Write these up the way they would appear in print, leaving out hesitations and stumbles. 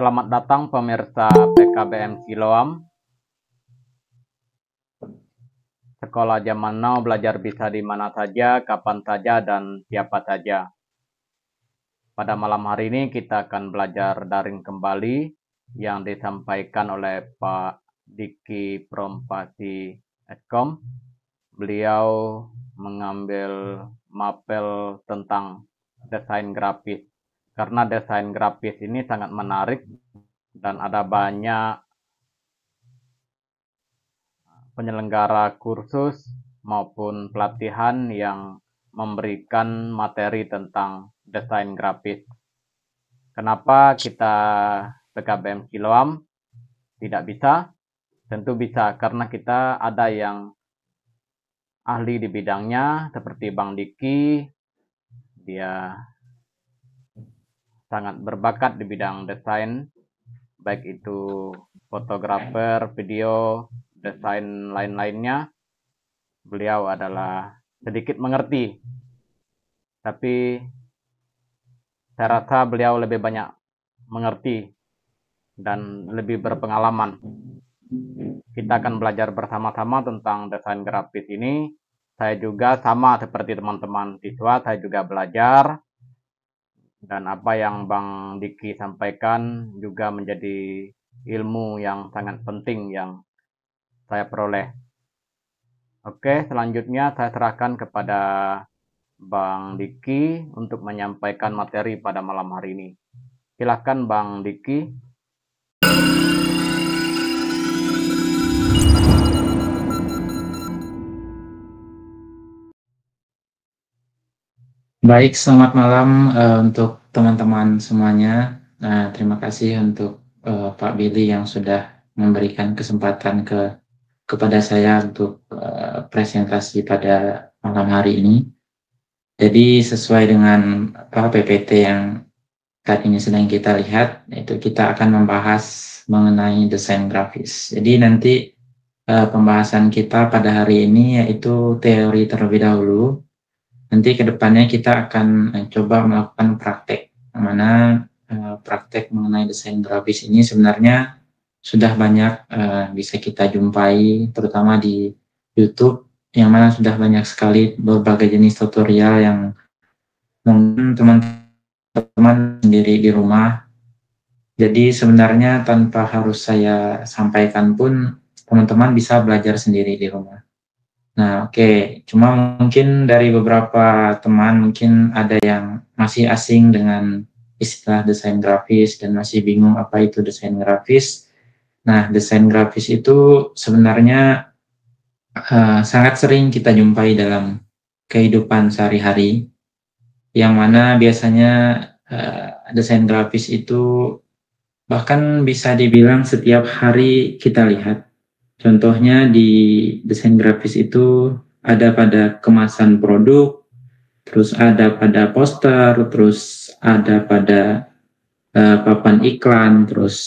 Selamat datang pemirsa PKBM Siloam. Sekolah zaman now, belajar bisa di mana saja, kapan saja, dan siapa saja. Pada malam hari ini kita akan belajar daring kembali yang disampaikan oleh Pak Diki Prompasi Eskom. Beliau mengambil mapel tentang desain grafis. Karena desain grafis ini sangat menarik dan ada banyak penyelenggara kursus maupun pelatihan yang memberikan materi tentang desain grafis. Kenapa kita PKBM Siloam tidak bisa? Tentu bisa, karena kita ada yang ahli di bidangnya, seperti Bang Diki. Dia sangat berbakat di bidang desain, baik itu fotografer, video, desain lain-lainnya. Beliau adalah sedikit mengerti, tapi saya rasa beliau lebih banyak mengerti dan lebih berpengalaman. Kita akan belajar bersama-sama tentang desain grafis ini. Saya juga sama seperti teman-teman siswa, saya juga belajar. Dan apa yang Bang Diki sampaikan juga menjadi ilmu yang sangat penting yang saya peroleh. Oke, selanjutnya saya serahkan kepada Bang Diki untuk menyampaikan materi pada malam hari ini. Silakan Bang Diki. Baik, selamat malam untuk teman-teman semuanya. Terima kasih untuk Pak Billy yang sudah memberikan kesempatan kepada saya untuk presentasi pada malam hari ini. Jadi sesuai dengan PPT yang saat ini sedang kita lihat, itu kita akan membahas mengenai desain grafis. Jadi nanti pembahasan kita pada hari ini yaitu teori terlebih dahulu. Nanti ke depannya kita akan coba melakukan praktek, mana praktek mengenai desain grafis ini sebenarnya sudah banyak bisa kita jumpai, terutama di YouTube, yang mana sudah banyak sekali berbagai jenis tutorial yang mungkin teman-teman sendiri di rumah. Jadi sebenarnya tanpa harus saya sampaikan pun, teman-teman bisa belajar sendiri di rumah. Nah, oke. Cuma mungkin dari beberapa teman mungkin ada yang masih asing dengan istilah desain grafis dan masih bingung apa itu desain grafis. Nah, desain grafis itu sebenarnya sangat sering kita jumpai dalam kehidupan sehari-hari, yang mana biasanya desain grafis itu bahkan bisa dibilang setiap hari kita lihat. Contohnya di desain grafis itu ada pada kemasan produk, terus ada pada poster, terus ada pada papan iklan, terus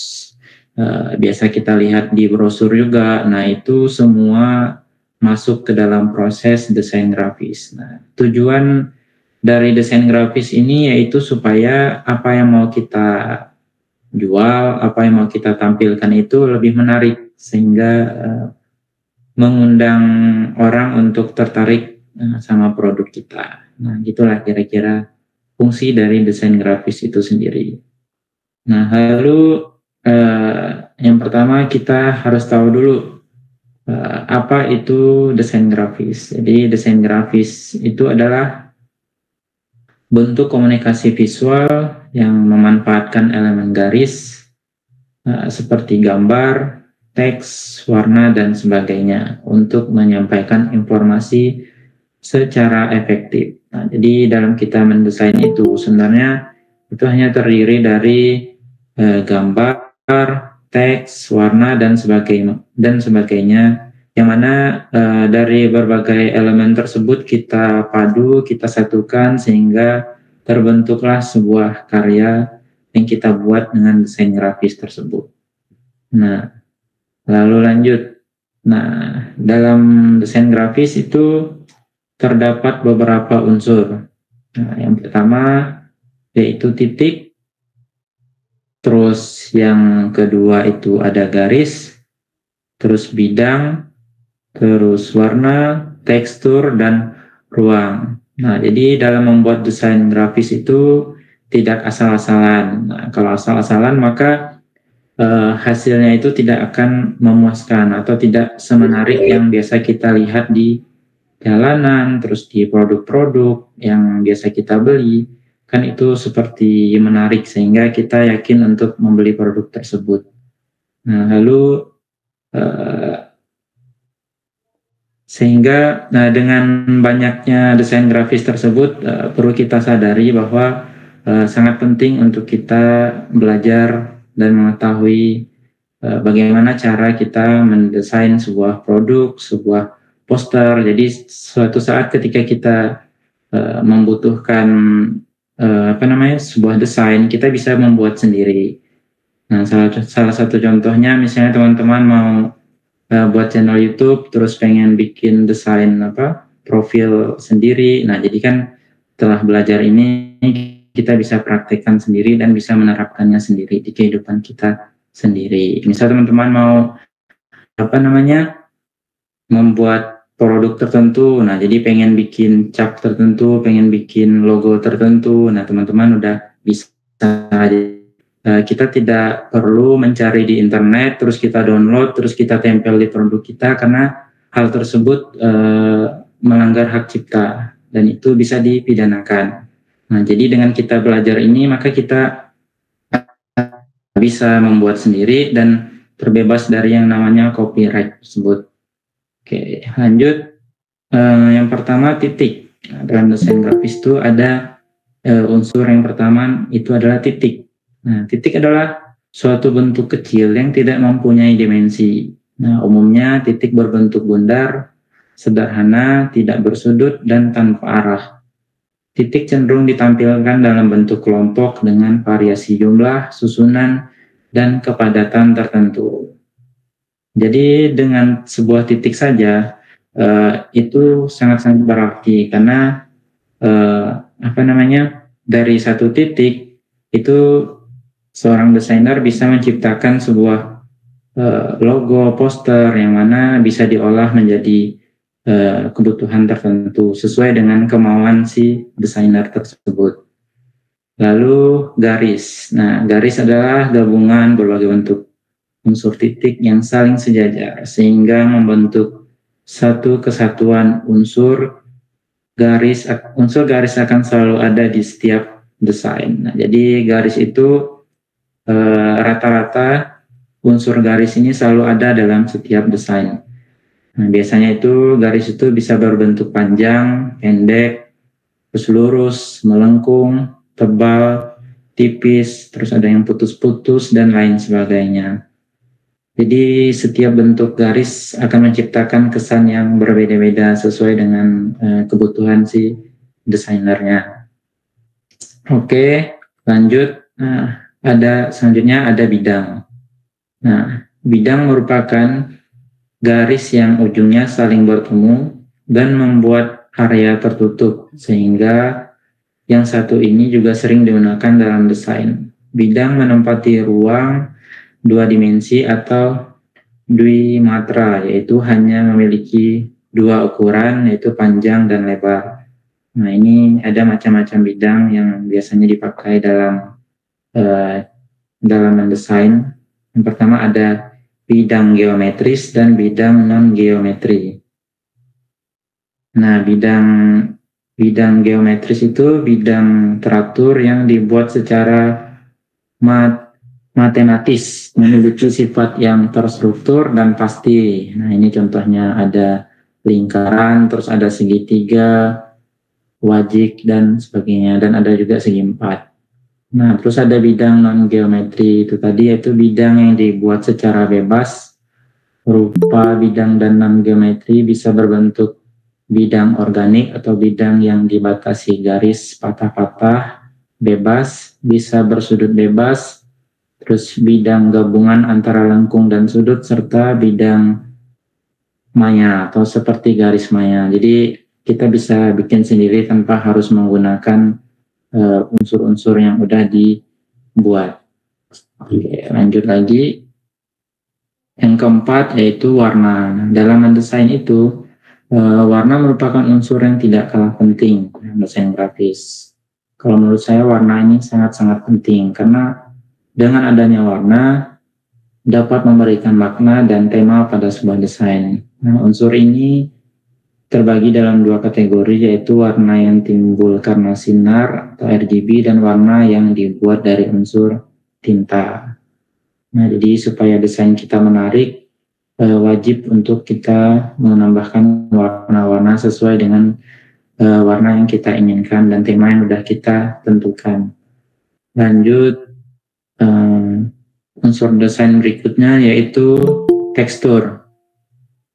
biasa kita lihat di brosur juga. Nah, itu semua masuk ke dalam proses desain grafis. Nah, tujuan dari desain grafis ini yaitu supaya apa yang mau kita jual, apa yang mau kita tampilkan itu lebih menarik, sehingga mengundang orang untuk tertarik sama produk kita. Nah, gitulah kira-kira fungsi dari desain grafis itu sendiri. Nah, lalu yang pertama kita harus tahu dulu apa itu desain grafis. Jadi desain grafis itu adalah bentuk komunikasi visual yang memanfaatkan elemen garis seperti gambar, teks, warna, dan sebagainya untuk menyampaikan informasi secara efektif. Nah, jadi dalam kita mendesain itu sebenarnya itu hanya terdiri dari gambar, teks, warna, dan sebagainya, yang mana dari berbagai elemen tersebut kita padu, kita satukan sehingga terbentuklah sebuah karya yang kita buat dengan desain grafis tersebut. Nah, lalu lanjut. Nah, dalam desain grafis itu terdapat beberapa unsur. Nah, yang pertama yaitu titik, terus yang kedua itu ada garis, terus bidang, terus warna, tekstur, dan ruang. Nah, jadi dalam membuat desain grafis itu tidak asal-asalan. Nah, kalau asal-asalan maka hasilnya itu tidak akan memuaskan atau tidak semenarik yang biasa kita lihat di jalanan, terus di produk-produk yang biasa kita beli. Kan itu seperti menarik sehingga kita yakin untuk membeli produk tersebut. Nah, lalu sehingga dengan banyaknya desain grafis tersebut perlu kita sadari bahwa sangat penting untuk kita belajar dan mengetahui bagaimana cara kita mendesain sebuah produk, sebuah poster. Jadi suatu saat ketika kita membutuhkan sebuah desain, kita bisa membuat sendiri. Nah, salah satu contohnya misalnya teman-teman mau buat channel YouTube, terus pengen bikin desain profil sendiri. Nah, jadi kan setelah belajar ini kita bisa praktekkan sendiri dan bisa menerapkannya sendiri di kehidupan kita sendiri. Misal teman-teman mau membuat produk tertentu, nah jadi pengen bikin cap tertentu, pengen bikin logo tertentu, nah teman-teman udah bisa. Kita tidak perlu mencari di internet, terus kita download, terus kita tempel di produk kita, karena hal tersebut melanggar hak cipta, dan itu bisa dipidanakan. Nah, jadi dengan kita belajar ini, maka kita bisa membuat sendiri dan terbebas dari yang namanya copyright tersebut. Oke, lanjut. Yang pertama, titik. Nah, dalam desain grafis itu ada unsur yang pertama, itu adalah titik. Nah, titik adalah suatu bentuk kecil yang tidak mempunyai dimensi. Nah, umumnya titik berbentuk bundar, sederhana, tidak bersudut, dan tanpa arah. Titik cenderung ditampilkan dalam bentuk kelompok dengan variasi jumlah, susunan, dan kepadatan tertentu. Jadi dengan sebuah titik saja itu sangat-sangat berarti, karena dari satu titik itu seorang desainer bisa menciptakan sebuah logo, poster yang mana bisa diolah menjadi kebutuhan tertentu sesuai dengan kemauan si desainer tersebut. Lalu garis. Nah, garis adalah gabungan berbagai bentuk unsur titik yang saling sejajar sehingga membentuk satu kesatuan unsur. Unsur garis akan selalu ada di setiap desain. Nah, jadi garis itu rata-rata unsur garis ini selalu ada dalam setiap desain. Nah, biasanya itu garis itu bisa berbentuk panjang, pendek, terus lurus, melengkung, tebal, tipis, terus ada yang putus-putus dan lain sebagainya. Jadi setiap bentuk garis akan menciptakan kesan yang berbeda-beda sesuai dengan kebutuhan si desainernya. Oke, lanjut. Selanjutnya ada bidang. Nah, bidang merupakan garis yang ujungnya saling bertemu dan membuat area tertutup, sehingga yang satu ini juga sering digunakan dalam desain. Bidang menempati ruang dua dimensi atau dwimatra, yaitu hanya memiliki dua ukuran, yaitu panjang dan lebar. Nah, ini ada macam-macam bidang yang biasanya dipakai dalam mendesain. Yang pertama ada bidang geometris dan bidang non-geometri. Nah, bidang geometris itu bidang teratur yang dibuat secara matematis, memiliki sifat yang terstruktur dan pasti. Nah, ini contohnya ada lingkaran, terus ada segitiga, wajik, dan sebagainya, dan ada juga segi empat. Nah, terus ada bidang non-geometri itu tadi, yaitu bidang yang dibuat secara bebas. Rupa bidang dan non-geometri bisa berbentuk bidang organik atau bidang yang dibatasi garis patah-patah, bebas, bisa bersudut bebas, terus bidang gabungan antara lengkung dan sudut, serta bidang maya atau seperti garis maya. Jadi kita bisa bikin sendiri tanpa harus menggunakan unsur-unsur yang udah dibuat. Oke, lanjut lagi. Yang keempat yaitu warna. Dalam mendesain itu, warna merupakan unsur yang tidak kalah penting dalam desain grafis. Kalau menurut saya warna ini sangat-sangat penting karena dengan adanya warna dapat memberikan makna dan tema pada sebuah desain. Nah, unsur ini terbagi dalam dua kategori, yaitu warna yang timbul karena sinar atau RGB dan warna yang dibuat dari unsur tinta. Nah, jadi supaya desain kita menarik, wajib untuk kita menambahkan warna-warna sesuai dengan warna yang kita inginkan dan tema yang sudah kita tentukan. Lanjut, unsur desain berikutnya yaitu tekstur.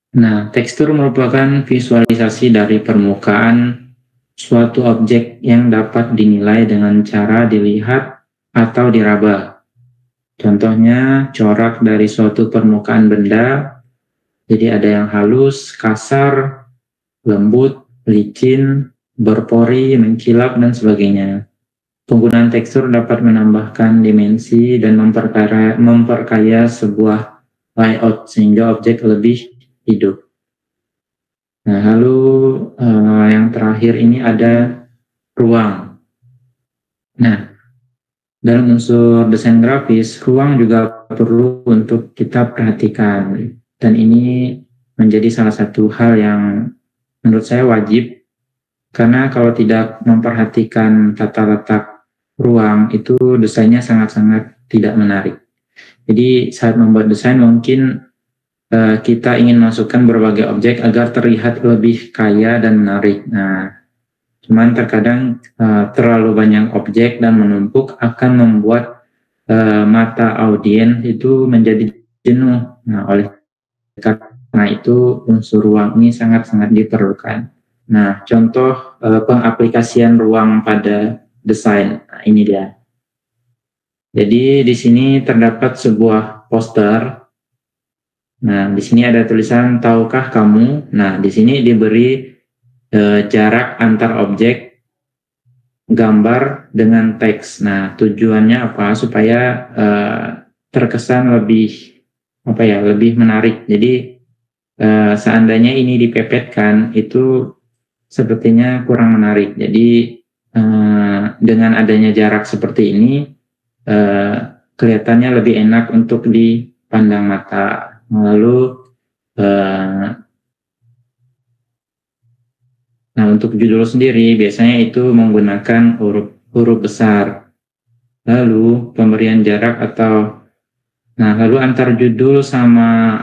Nah, tekstur merupakan visualisasi dari permukaan suatu objek yang dapat dinilai dengan cara dilihat atau diraba. Contohnya, corak dari suatu permukaan benda, jadi ada yang halus, kasar, lembut, licin, berpori, mengkilap, dan sebagainya. Penggunaan tekstur dapat menambahkan dimensi dan memperkaya sebuah layout sehingga objek lebih hidup. Nah, lalu yang terakhir ini ada ruang. Nah, dalam unsur desain grafis, ruang juga perlu untuk kita perhatikan. Dan ini menjadi salah satu hal yang menurut saya wajib, karena kalau tidak memperhatikan tata letak ruang, itu desainnya sangat-sangat tidak menarik. Jadi saat membuat desain mungkin kita ingin masukkan berbagai objek agar terlihat lebih kaya dan menarik. Nah, cuman terkadang terlalu banyak objek dan menumpuk akan membuat mata audiens itu menjadi jenuh. Nah, oleh karena itu unsur ruang ini sangat-sangat diperlukan. Nah, contoh pengaplikasian ruang pada desain. Nah, ini dia. Jadi di sini terdapat sebuah poster. Nah, di sini ada tulisan tahukah kamu? Nah, di sini diberi jarak antar objek gambar dengan teks. Nah, tujuannya apa? Supaya terkesan lebih lebih menarik. Jadi seandainya ini dipepetkan itu sepertinya kurang menarik. Jadi dengan adanya jarak seperti ini kelihatannya lebih enak untuk dipandang mata. Lalu nah, untuk judul sendiri biasanya itu menggunakan huruf besar. Lalu pemberian jarak atau lalu antar judul sama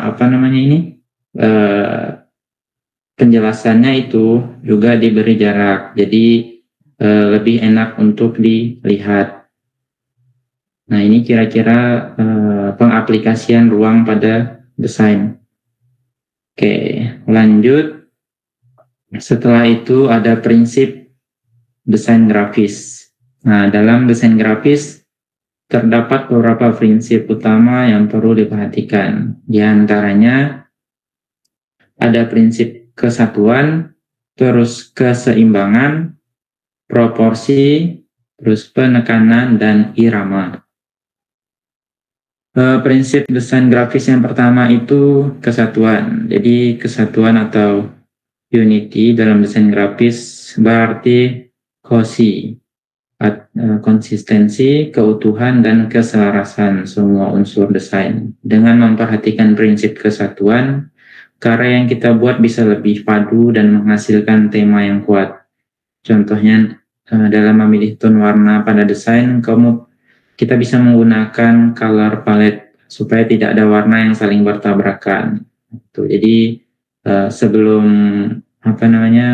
penjelasannya itu juga diberi jarak. Jadi lebih enak untuk dilihat. Nah, ini kira-kira pengaplikasian ruang pada desain. Oke, lanjut. Setelah itu ada prinsip desain grafis. Nah, dalam desain grafis terdapat beberapa prinsip utama yang perlu diperhatikan. Di antaranya ada prinsip kesatuan, terus keseimbangan, proporsi, terus penekanan, dan irama. Prinsip desain grafis yang pertama itu kesatuan. Jadi kesatuan atau unity dalam desain grafis berarti konsistensi, keutuhan, dan keselarasan semua unsur desain. Dengan memperhatikan prinsip kesatuan, karya yang kita buat bisa lebih padu dan menghasilkan tema yang kuat. Contohnya dalam memilih tone warna pada desain, kita bisa menggunakan color palette supaya tidak ada warna yang saling bertabrakan. Jadi sebelum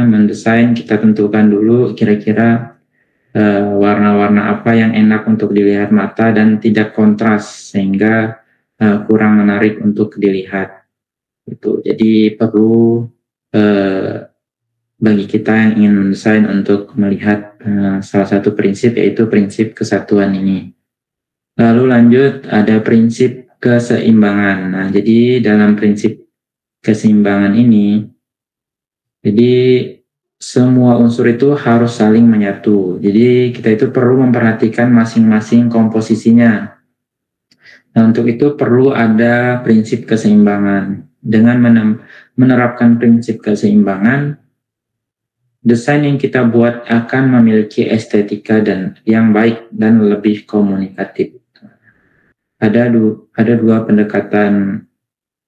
mendesain, kita tentukan dulu kira-kira warna-warna apa yang enak untuk dilihat mata dan tidak kontras sehingga kurang menarik untuk dilihat. Jadi perlu bagi kita yang ingin mendesain untuk melihat salah satu prinsip, yaitu prinsip kesatuan ini. Lalu lanjut ada prinsip keseimbangan. Nah, jadi dalam prinsip keseimbangan ini, jadi semua unsur itu harus saling menyatu. Jadi kita itu perlu memperhatikan masing-masing komposisinya. Nah, untuk itu perlu ada prinsip keseimbangan. Dengan menerapkan prinsip keseimbangan, desain yang kita buat akan memiliki estetika dan yang baik dan lebih komunikatif. Ada dua pendekatan,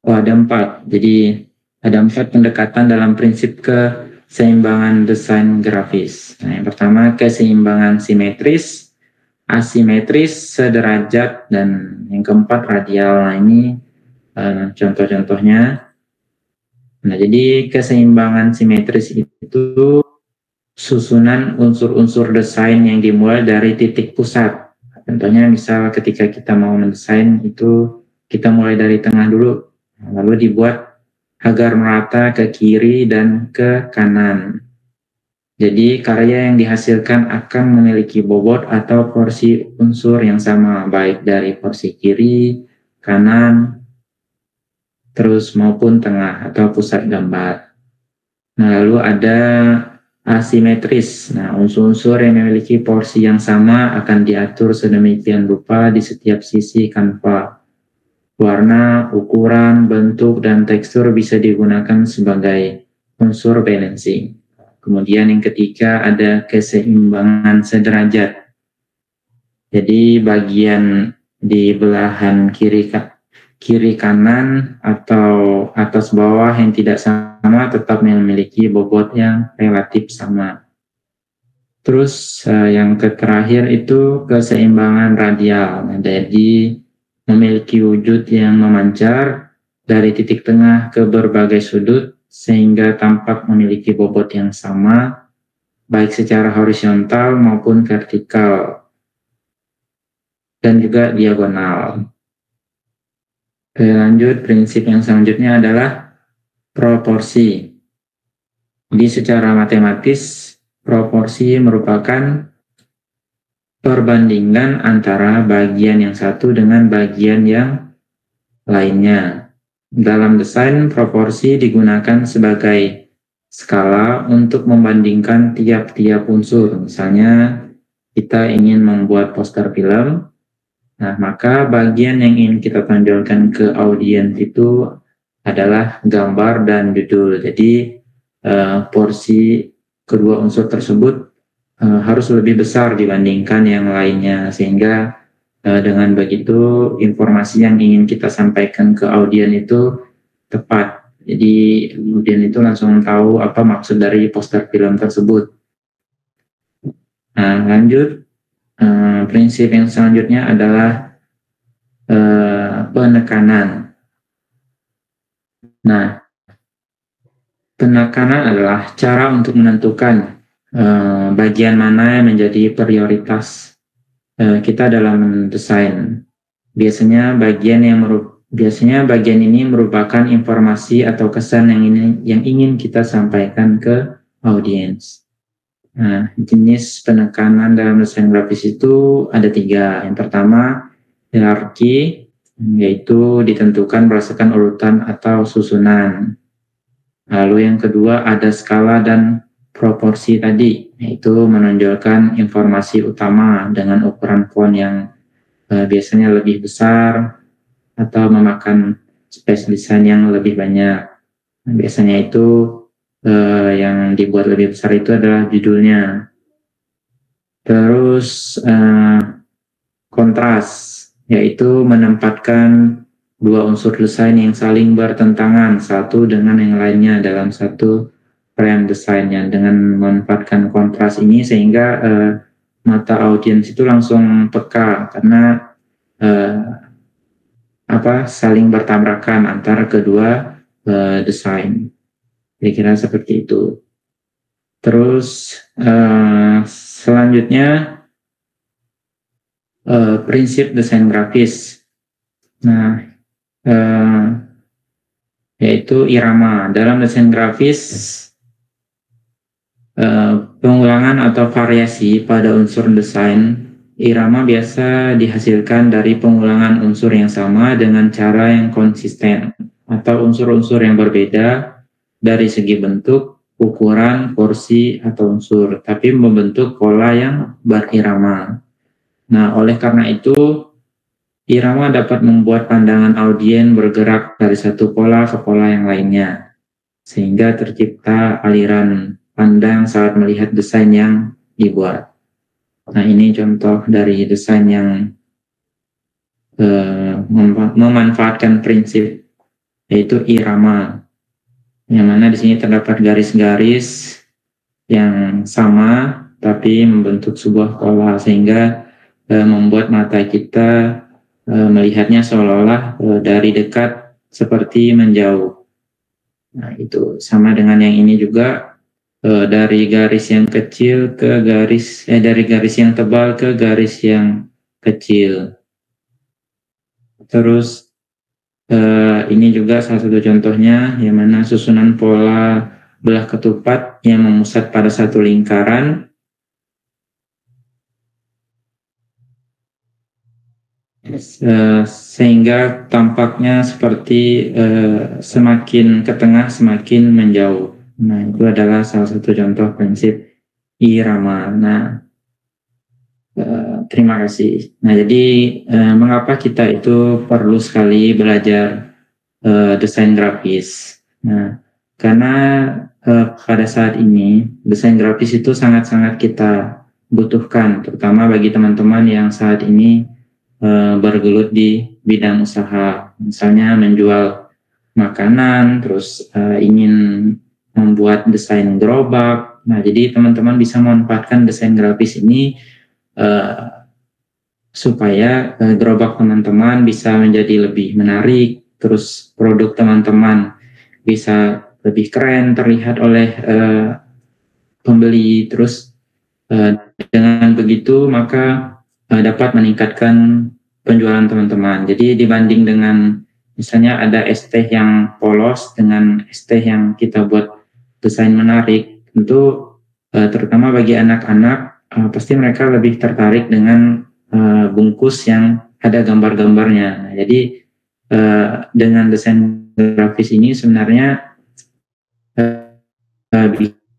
ada empat. Jadi ada 4 pendekatan dalam prinsip keseimbangan desain grafis. Nah, yang pertama keseimbangan simetris, asimetris, sederajat, dan yang keempat radial. Nah, ini contoh-contohnya. Nah, jadi keseimbangan simetris itu susunan unsur-unsur desain yang dimulai dari titik pusat. Contohnya misal ketika kita mau mendesain itu kita mulai dari tengah dulu, lalu dibuat agar merata ke kiri dan ke kanan. Jadi karya yang dihasilkan akan memiliki bobot atau porsi unsur yang sama, baik dari porsi kiri, kanan, terus maupun tengah atau pusat gambar. Nah, lalu ada asimetris. Nah, unsur-unsur yang memiliki porsi yang sama akan diatur sedemikian rupa di setiap sisi kanva. Warna, ukuran, bentuk, dan tekstur bisa digunakan sebagai unsur balancing. Kemudian yang ketiga ada keseimbangan sederajat. Jadi bagian di belahan kiri kanan atau atas bawah yang tidak sama tetap memiliki bobot yang relatif sama. Terus yang terakhir itu keseimbangan radial. Nah, jadi memiliki wujud yang memancar dari titik tengah ke berbagai sudut sehingga tampak memiliki bobot yang sama baik secara horizontal maupun vertikal dan juga diagonal. Oke, lanjut, prinsip yang selanjutnya adalah proporsi. Jadi secara matematis, proporsi merupakan perbandingan antara bagian yang satu dengan bagian yang lainnya. Dalam desain, proporsi digunakan sebagai skala untuk membandingkan tiap-tiap unsur. Misalnya, kita ingin membuat poster film, nah, maka bagian yang ingin kita tonjolkan ke audiens itu adalah gambar dan judul. Jadi porsi kedua unsur tersebut harus lebih besar dibandingkan yang lainnya, sehingga dengan begitu informasi yang ingin kita sampaikan ke audiens itu tepat. Jadi audiens itu langsung tahu apa maksud dari poster film tersebut. Nah, lanjut. Prinsip yang selanjutnya adalah penekanan. Nah, penekanan adalah cara untuk menentukan bagian mana yang menjadi prioritas kita dalam mendesain. Biasanya bagian ini merupakan informasi atau kesan yang ingin kita sampaikan ke audiens. Nah, jenis penekanan dalam desain grafis itu ada 3. Yang pertama, hierarki, yaitu ditentukan berdasarkan urutan atau susunan. Lalu yang kedua ada skala dan proporsi tadi, yaitu menonjolkan informasi utama dengan ukuran font yang biasanya lebih besar atau memakan space desain yang lebih banyak. Nah, biasanya itu yang dibuat lebih besar itu adalah judulnya. Terus kontras, yaitu menempatkan dua unsur desain yang saling bertentangan satu dengan yang lainnya dalam satu frame desainnya. Dengan memanfaatkan kontras ini sehingga mata audiens itu langsung peka karena saling bertabrakan antara kedua desain. Kira-kira seperti itu. Terus selanjutnya prinsip desain grafis. Nah, yaitu irama. Dalam desain grafis, pengulangan atau variasi pada unsur desain, irama biasa dihasilkan dari pengulangan unsur yang sama dengan cara yang konsisten atau unsur-unsur yang berbeda dari segi bentuk, ukuran, porsi, atau unsur, tapi membentuk pola yang berirama. Nah, oleh karena itu, Irama dapat membuat pandangan audien bergerak dari satu pola ke pola yang lainnya, sehingga tercipta aliran pandang saat melihat desain yang dibuat. Nah, ini contoh dari desain yang memanfaatkan prinsip yaitu irama, yang mana di sini terdapat garis-garis yang sama tapi membentuk sebuah pola sehingga membuat mata kita melihatnya seolah-olah dari dekat seperti menjauh. Nah, itu sama dengan yang ini juga, dari garis yang kecil ke dari garis yang tebal ke garis yang kecil. Terus ini juga salah satu contohnya, yang mana susunan pola belah ketupat yang memusat pada satu lingkaran, sehingga tampaknya seperti semakin ke tengah semakin menjauh. Nah, itu adalah salah satu contoh prinsip irama. Nah, terima kasih. Nah, jadi mengapa kita itu perlu sekali belajar desain grafis? Nah, karena pada saat ini desain grafis itu sangat-sangat kita butuhkan, terutama bagi teman-teman yang saat ini bergelut di bidang usaha, misalnya menjual makanan, terus ingin membuat desain gerobak. Nah, jadi teman-teman bisa memanfaatkan desain grafis ini supaya gerobak teman-teman bisa menjadi lebih menarik, terus produk teman-teman bisa lebih keren terlihat oleh pembeli. Terus dengan begitu maka dapat meningkatkan penjualan teman-teman. Jadi dibanding dengan misalnya ada es teh yang polos dengan es teh yang kita buat desain menarik, tentu terutama bagi anak-anak pasti mereka lebih tertarik dengan bungkus yang ada gambar-gambarnya. Nah, jadi dengan desain grafis ini sebenarnya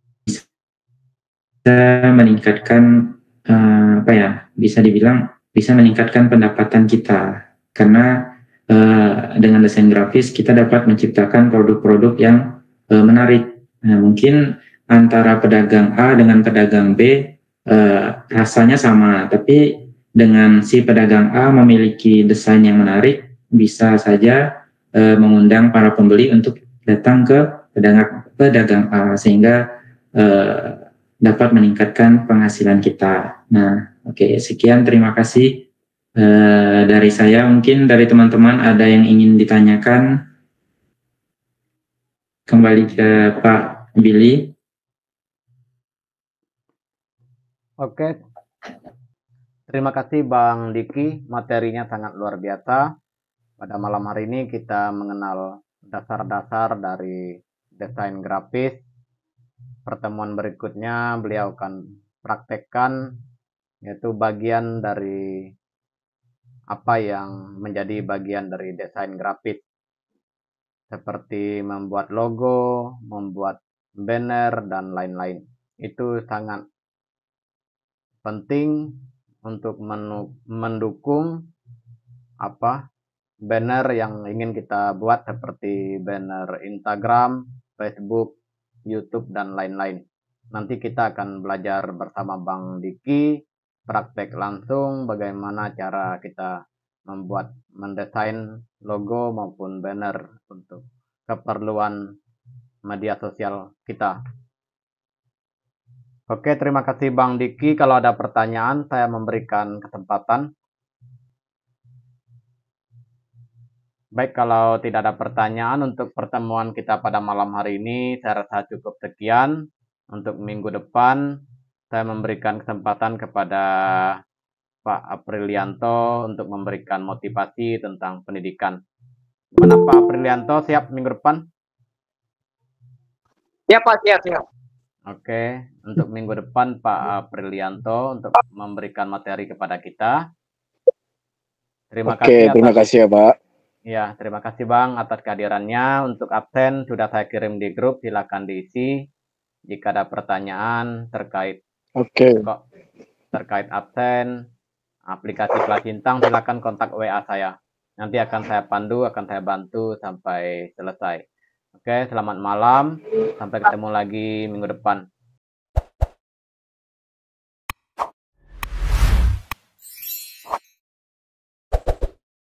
bisa meningkatkan apa ya, bisa dibilang bisa meningkatkan pendapatan kita, karena dengan desain grafis kita dapat menciptakan produk-produk yang menarik. Nah, mungkin antara pedagang A dengan pedagang B rasanya sama, tapi dengan si pedagang A memiliki desain yang menarik, bisa saja mengundang para pembeli untuk datang ke pedagang A, sehingga dapat meningkatkan penghasilan kita. Nah, oke, sekian, terima kasih dari saya. Mungkin dari teman-teman ada yang ingin ditanyakan. Kembali ke Pak Billy. Oke, terima kasih Bang Diki, materinya sangat luar biasa. Pada malam hari ini kita mengenal dasar-dasar dari desain grafis. Pertemuan berikutnya beliau akan praktekkan, yaitu bagian dari apa yang menjadi bagian dari desain grafis, seperti membuat logo, membuat banner, dan lain-lain. Itu sangat penting untuk mendukung banner yang ingin kita buat, seperti banner Instagram, Facebook, YouTube, dan lain-lain. Nanti kita akan belajar bersama Bang Diki, praktek langsung bagaimana cara kita mendesain logo maupun banner untuk keperluan media sosial kita. Oke, terima kasih Bang Diki. Kalau ada pertanyaan, saya memberikan kesempatan. Baik, kalau tidak ada pertanyaan untuk pertemuan kita pada malam hari ini, saya rasa cukup sekian. Untuk minggu depan, saya memberikan kesempatan kepada Pak Aprilianto untuk memberikan motivasi tentang pendidikan. Gimana Pak Aprilianto, siap minggu depan? Ya Pak, siap. Oke, untuk minggu depan Pak Aprilianto untuk memberikan materi kepada kita. Terima kasih ya Pak. Ya, terima kasih Bang atas kehadirannya. Untuk absen sudah saya kirim di grup, silakan diisi. Jika ada pertanyaan terkait absen aplikasi Kelas Intang, silakan kontak WA saya. Nanti akan saya pandu, akan saya bantu sampai selesai. Oke, selamat malam. Sampai ketemu lagi minggu depan.